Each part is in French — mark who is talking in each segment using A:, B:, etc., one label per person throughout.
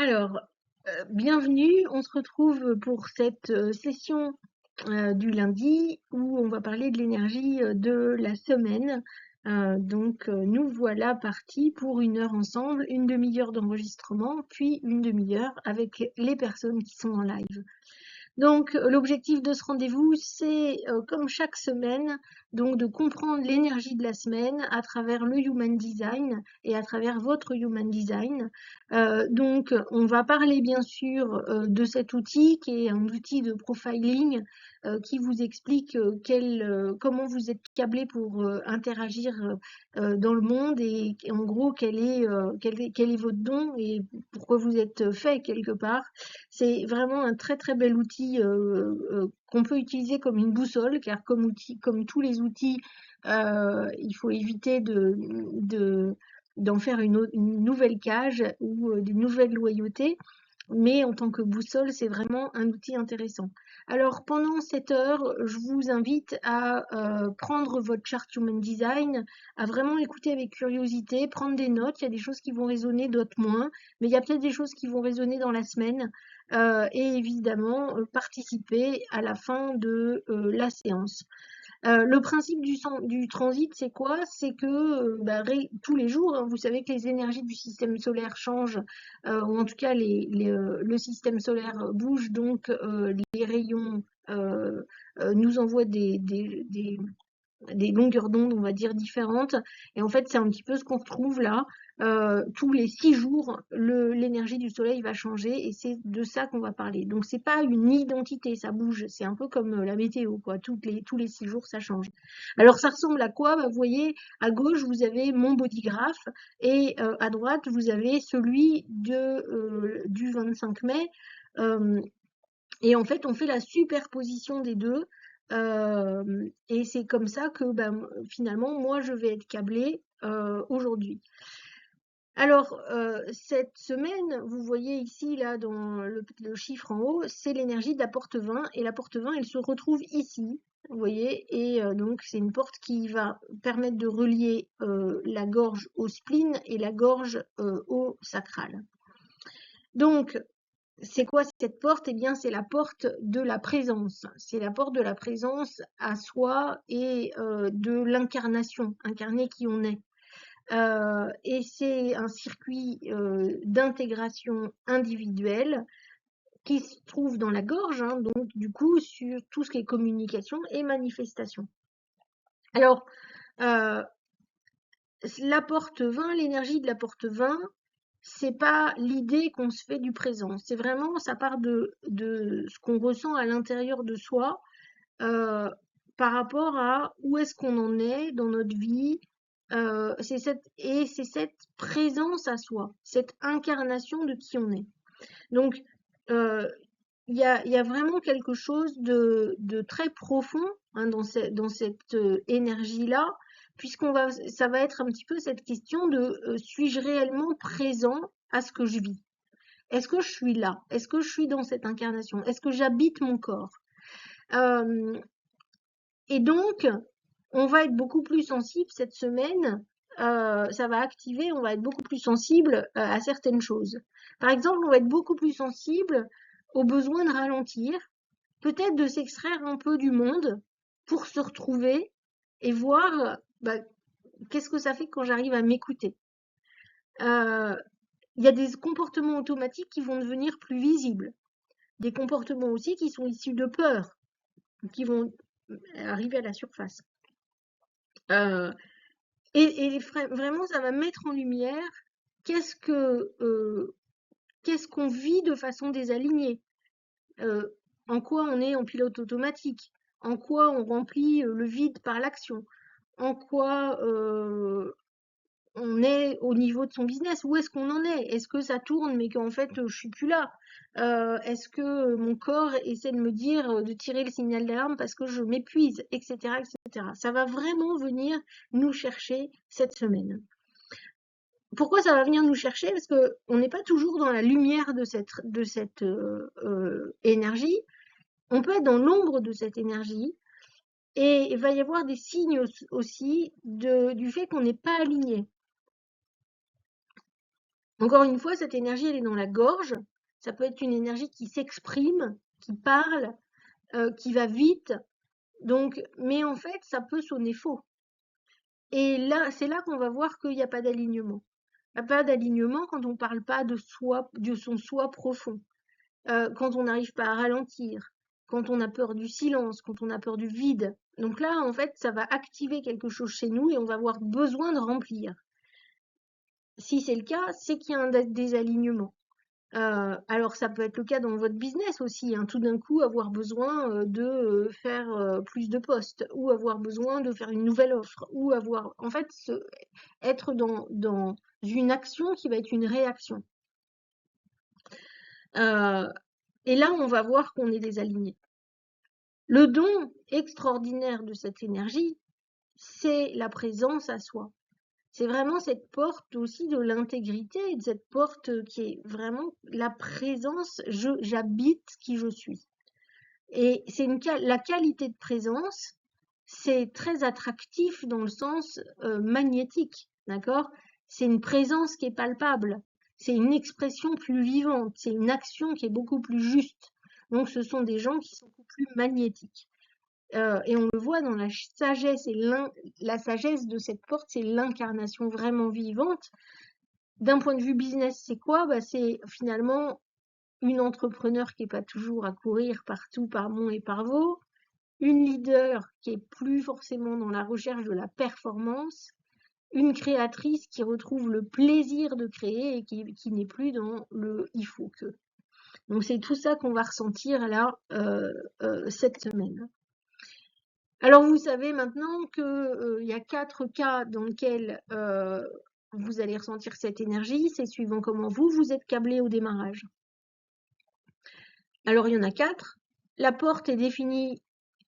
A: Alors, bienvenue. On se retrouve pour cette session du lundi où on va parler de l'énergie de la semaine. Nous voilà partis pour 1 heure ensemble, une demi-heure d'enregistrement, puis une demi-heure avec les personnes qui sont en live. Donc, l'objectif de ce rendez-vous, c'est, comme chaque semaine, donc de comprendre l'énergie de la semaine à travers le Human Design et à travers votre Human Design. On va parler bien sûr de cet outil qui est un outil de profiling qui vous explique comment vous êtes câblé pour interagir dans le monde et en gros quel est votre don et pourquoi vous êtes fait quelque part. C'est vraiment un très très bel outil qu'on peut utiliser comme une boussole, car comme tous les outils, il faut éviter d'en faire une nouvelle cage ou des nouvelles loyautés. Mais en tant que boussole, c'est vraiment un outil intéressant. Alors, pendant cette heure, je vous invite à prendre votre chart Human Design, à vraiment écouter avec curiosité, prendre des notes. Il y a des choses qui vont résonner, d'autres moins, mais il y a peut-être des choses qui vont résonner dans la semaine. Et évidemment, participer à la fin de la séance. Le principe du transit, c'est quoi? C'est que tous les jours, hein, vous savez que les énergies du système solaire changent, ou en tout cas le système solaire bouge, donc les rayons nous envoient des longueurs d'onde, on va dire, différentes. Et en fait, c'est un petit peu ce qu'on retrouve là. Tous les 6 jours, l'énergie du soleil va changer et c'est de ça qu'on va parler. Donc, c'est pas une identité, ça bouge. C'est un peu comme la météo, quoi. Tous les 6 jours, ça change. Alors, ça ressemble à quoi? Vous voyez, à gauche, vous avez mon bodygraph et à droite, vous avez celui du 25 mai. Euh, et en fait, on fait la superposition des deux. Et c'est comme ça que finalement, moi, je vais être câblée aujourd'hui. Alors, cette semaine, vous voyez ici, là, dans le chiffre en haut, c'est l'énergie de la porte 20. Et la porte 20, elle se retrouve ici, vous voyez. Et donc, c'est une porte qui va permettre de relier la gorge au spleen et la gorge au sacral. Donc, c'est quoi cette porte? Eh bien, c'est la porte de la présence. C'est la porte de la présence à soi et de l'incarnation, incarner qui on est. Et c'est un circuit d'intégration individuelle qui se trouve dans la gorge, hein, donc du coup sur tout ce qui est communication et manifestation. Alors, la porte 20, l'énergie de la porte 20, c'est pas l'idée qu'on se fait du présent. C'est vraiment, ça part de ce qu'on ressent à l'intérieur de soi par rapport à où est-ce qu'on en est dans notre vie. C'est cette présence à soi, cette incarnation de qui on est. Donc, euh, il y a vraiment quelque chose de très profond hein, dans cette énergie-là, ça va être un petit peu cette question de suis-je réellement présent à ce que je vis? Est-ce que je suis là? Est-ce que je suis dans cette incarnation? Est-ce que j'habite mon corps? Euh, et donc, on va être beaucoup plus sensible cette semaine. Ça va activer, on va être beaucoup plus sensible à certaines choses. Par exemple, on va être beaucoup plus sensible au besoin de ralentir, peut-être de s'extraire un peu du monde pour se retrouver et voir qu'est-ce que ça fait quand j'arrive à m'écouter. Il y a des comportements automatiques qui vont devenir plus visibles, des comportements aussi qui sont issus de peur, qui vont arriver à la surface. Euh, et vraiment, ça va mettre en lumière qu'est-ce qu'on vit de façon désalignée, euh, en quoi on est en pilote automatique, en quoi on remplit le vide par l'action, en quoi on est au niveau de son business, où est-ce qu'on en est? Est-ce que ça tourne mais qu'en fait je suis plus là? Est-ce que mon corps essaie de me dire de tirer le signal d'alarme parce que je m'épuise, etc., etc. Ça va vraiment venir nous chercher cette semaine. Pourquoi ça va venir nous chercher? Parce que on n'est pas toujours dans la lumière de cette énergie. On peut être dans l'ombre de cette énergie et il va y avoir des signes aussi du fait qu'on n'est pas aligné. Encore une fois, cette énergie, elle est dans la gorge. Ça peut être une énergie qui s'exprime, qui parle, qui va vite. Donc, mais en fait, ça peut sonner faux. Et là, c'est là qu'on va voir qu'il n'y a pas d'alignement. Il n'y a pas d'alignement quand on ne parle pas de soi, de son soi profond, quand on n'arrive pas à ralentir, quand on a peur du silence, quand on a peur du vide. Donc là, en fait, ça va activer quelque chose chez nous et on va avoir besoin de remplir. Si c'est le cas, c'est qu'il y a un désalignement. Alors ça peut être le cas dans votre business aussi, hein. Tout d'un coup avoir besoin, de, faire, plus de postes ou avoir besoin de faire une nouvelle offre ou avoir en fait être dans une action qui va être une réaction. Heu et là, on va voir qu'on est désaligné. Le don extraordinaire de cette énergie, c'est la présence à soi. C'est vraiment cette porte aussi de l'intégrité, de cette porte qui est vraiment la présence, j'habite qui je suis. Et c'est la qualité de présence, c'est très attractif dans le sens magnétique, d'accord? C'est une présence qui est palpable, c'est une expression plus vivante, c'est une action qui est beaucoup plus juste. Donc ce sont des gens qui sont beaucoup plus magnétiques. Et on le voit dans la sagesse et la sagesse de cette porte, c'est l'incarnation vraiment vivante. D'un point de vue business, c'est quoi? Bah, c'est finalement une entrepreneur qui n'est pas toujours à courir partout par Mont et par Vaux, une leader qui est plus forcément dans la recherche de la performance, une créatrice qui retrouve le plaisir de créer et qui n'est plus dans le il faut que. Donc c'est tout ça qu'on va ressentir là cette semaine. Alors vous savez maintenant que il y a 4 cas dans lesquels vous allez ressentir cette énergie, c'est suivant comment vous êtes câblé au démarrage. Alors il y en a 4. La porte est définie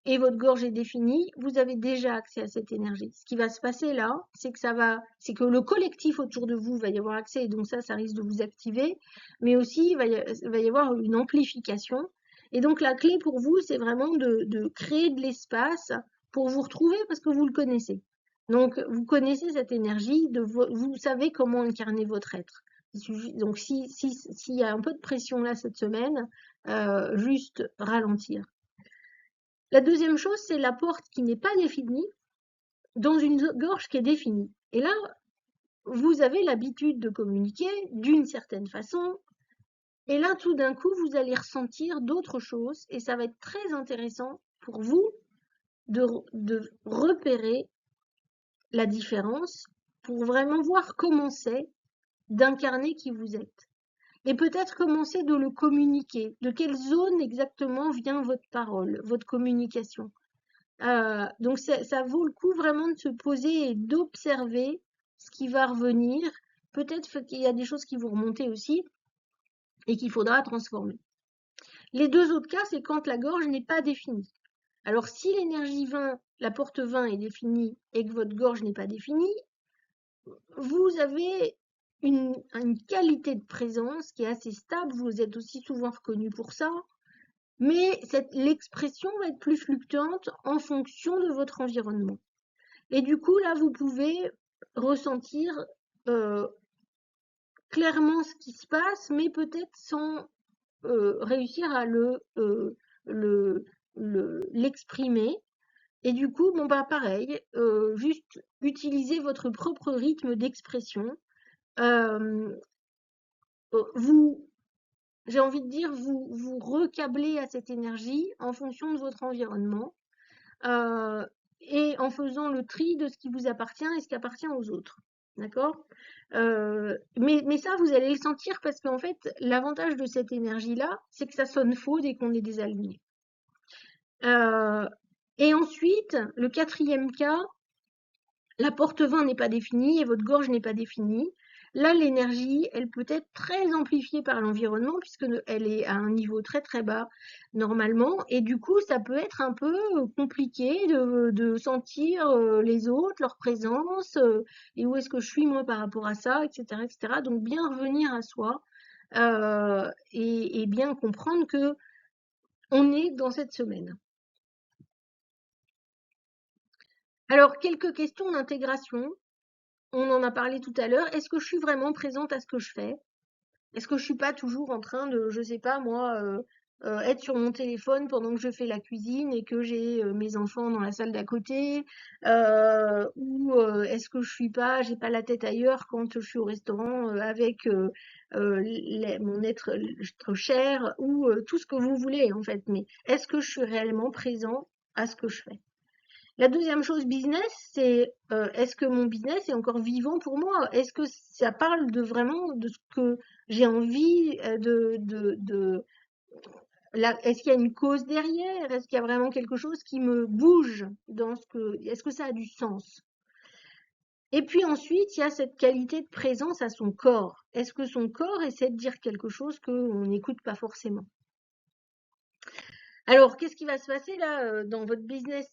A: et votre gorge est définie, vous avez déjà accès à cette énergie. Ce qui va se passer là, c'est que le collectif autour de vous va y avoir accès, et donc ça risque de vous activer, mais aussi il va y avoir une amplification. Et donc la clé pour vous, c'est vraiment de créer de l'espace pour vous retrouver parce que vous le connaissez. Donc vous connaissez cette énergie, vous savez comment incarner votre être. Donc s'il y a un peu de pression là cette semaine, juste ralentir. La deuxième chose, c'est la porte qui n'est pas définie dans une gorge qui est définie. Et là, vous avez l'habitude de communiquer d'une certaine façon. Et là, tout d'un coup, vous allez ressentir d'autres choses. Et ça va être très intéressant pour vous de repérer la différence pour vraiment voir comment c'est d'incarner qui vous êtes. Et peut-être commencer de le communiquer. De quelle zone exactement vient votre parole, votre communication. Donc ça vaut le coup vraiment de se poser et d'observer ce qui va revenir. Peut-être qu'il y a des choses qui vont remonter aussi et qu'il faudra transformer. Les deux autres cas, c'est quand la gorge n'est pas définie. Alors si l'énergie 20, la porte 20 est définie et que votre gorge n'est pas définie, vous avez une qualité de présence qui est assez stable. Vous êtes aussi souvent reconnu pour ça. Mais l'expression va être plus fluctuante en fonction de votre environnement. Et du coup, là, vous pouvez ressentir clairement ce qui se passe, mais peut-être sans réussir à l'exprimer. Et du coup, bon bah pareil, juste utiliser votre propre rythme d'expression. Euh, vous, j'ai envie de dire, vous recablez à cette énergie en fonction de votre environnement. Et en faisant le tri de ce qui vous appartient et ce qui appartient aux autres. D'accord? Mais ça, vous allez le sentir parce qu'en fait, l'avantage de cette énergie-là, c'est que ça sonne faux dès qu'on est désaligné. Et ensuite, le quatrième cas, la porte 20 n'est pas définie et votre gorge n'est pas définie. Là, l'énergie, elle peut être très amplifiée par l'environnement puisqu'elle est à un niveau très très bas normalement. Et du coup, ça peut être un peu compliqué de sentir les autres, leur présence, et où est-ce que je suis moi par rapport à ça, etc., etc. Donc bien revenir à soi et bien comprendre que on est dans cette semaine. Alors, quelques questions d'intégration. on en a parlé tout à l'heure, est-ce que je suis vraiment présente à ce que je fais? Est-ce que je suis pas toujours en train de, je sais pas moi, être sur mon téléphone pendant que je fais la cuisine et que j'ai mes enfants dans la salle d'à côté, ou est-ce que j'ai pas la tête ailleurs quand je suis au restaurant avec mon être cher, ou tout ce que vous voulez en fait. Mais est-ce que je suis réellement présent à ce que je fais? La deuxième chose business, c'est est-ce que mon business est encore vivant pour moi? Est-ce que ça parle de vraiment de ce que j'ai envie est-ce qu'il y a une cause derrière? Est-ce qu'il y a vraiment quelque chose qui me bouge est-ce que ça a du sens? Et puis ensuite, il y a cette qualité de présence à son corps. Est-ce que son corps essaie de dire quelque chose qu'on n'écoute pas forcément? Alors, qu'est-ce qui va se passer là dans votre business?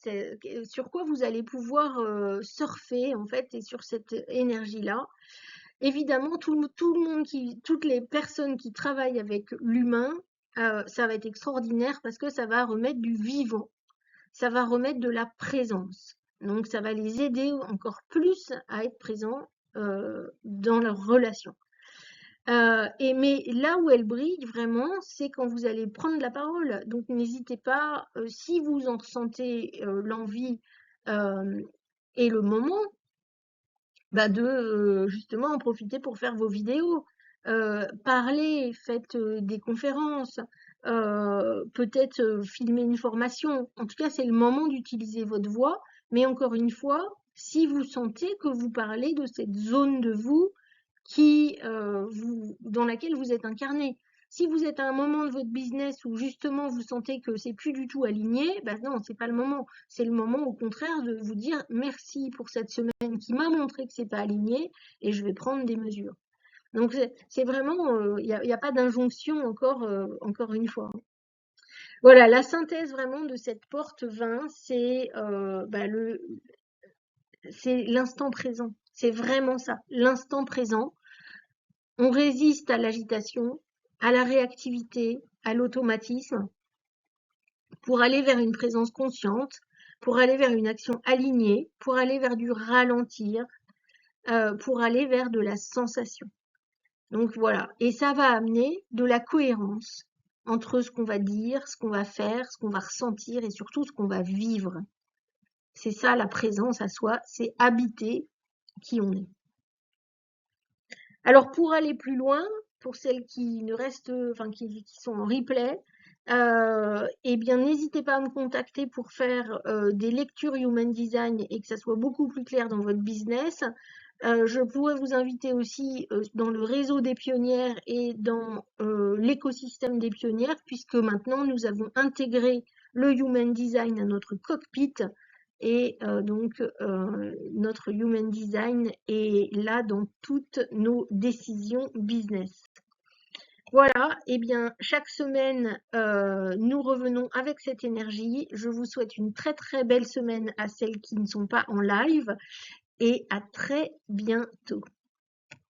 A: Sur quoi vous allez pouvoir surfer en fait et sur cette énergie-là? Évidemment, tout le monde toutes les personnes qui travaillent avec l'humain, ça va être extraordinaire parce que ça va remettre du vivant, ça va remettre de la présence. Donc, ça va les aider encore plus à être présents dans leur relation. Mais là où elle brille vraiment, c'est quand vous allez prendre la parole. Donc n'hésitez pas, si vous en ressentez l'envie et le moment, bah de justement en profiter pour faire vos vidéos. Parlez, faites des conférences, peut-être filmer une formation. En tout cas, c'est le moment d'utiliser votre voix. Mais encore une fois, si vous sentez que vous parlez de cette zone de vous dans laquelle vous êtes incarné. Si vous êtes à un moment de votre business où justement vous sentez que c'est plus du tout aligné, ben non, c'est pas le moment. C'est le moment au contraire de vous dire merci pour cette semaine qui m'a montré que c'est pas aligné et je vais prendre des mesures. Donc c'est vraiment, il n'y a pas d'injonction encore une fois. Voilà, la synthèse vraiment de cette porte 20, c'est l'instant présent. C'est vraiment ça, l'instant présent. On résiste à l'agitation, à la réactivité, à l'automatisme, pour aller vers une présence consciente, pour aller vers une action alignée, pour aller vers du ralentir, pour aller vers de la sensation. Donc voilà, et ça va amener de la cohérence entre ce qu'on va dire, ce qu'on va faire, ce qu'on va ressentir et surtout ce qu'on va vivre. C'est ça la présence à soi, c'est habiter qui on est. Alors pour aller plus loin, pour celles qui ne restent, enfin qui sont en replay, eh bien n'hésitez pas à me contacter pour faire des lectures Human Design et que ça soit beaucoup plus clair dans votre business. Je pourrais vous inviter aussi dans le réseau des pionnières et dans l'écosystème des pionnières, puisque maintenant nous avons intégré le Human Design à notre cockpit. Et donc, notre Human Design est là dans toutes nos décisions business. Voilà, et bien, chaque semaine, nous revenons avec cette énergie. Je vous souhaite une très très belle semaine à celles qui ne sont pas en live et à très bientôt.